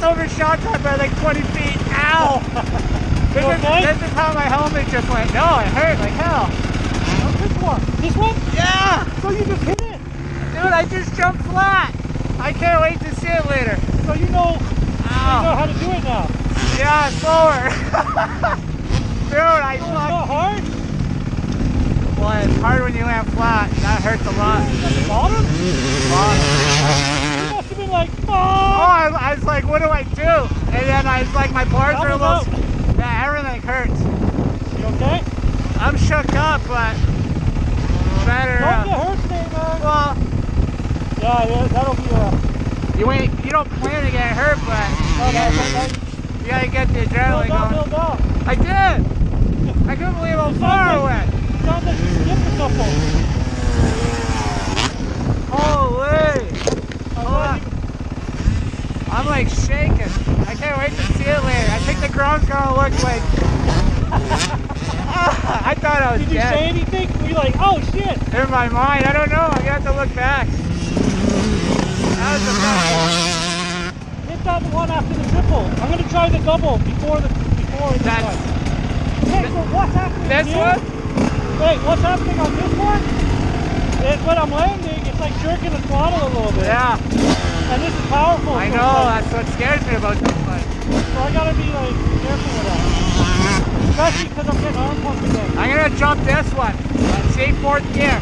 overshot that by like 20 feet. Ow! This is how my helmet just went. No, it hurt like hell. Oh, this one? This one? Yeah! So you just hit it? Dude, I just jumped flat. I can't wait to see it later. So you know how to do it now? Yeah, slower. Dude, I It's not hard? Well, it's hard when you land flat. That hurts a lot. At the bottom? Bottom. You must have been like, Oh, I was like, what do I do? And then I was like, my bars are a little... Yeah, everything hurts. You okay? I'm shook up, but better. Don't get hurt today, man. Well, yeah, that'll be you don't plan to get hurt, but you gotta get the adrenaline going. build up. I did. I couldn't believe how far I went. Sounds like you skipped a couple. Holy! I'm like shaking. I can't wait to see it later. I think the ground's gonna look like... I thought I was Did you dead. say anything? Were you like, oh shit? In my mind, I don't know. I'm gonna have to look back. That was the best. Hit that one after the triple. I'm gonna try the double before this one. Hey, so what's happening This here? one? Wait, what's happening on this one? Is when I'm landing, it's like jerking the throttle a little bit. Yeah. And this is powerful. I know, that's what scares me about this one. So I gotta be like careful with that. Especially because I'm getting arm pump again. I'm gonna jump this one and see fourth gear.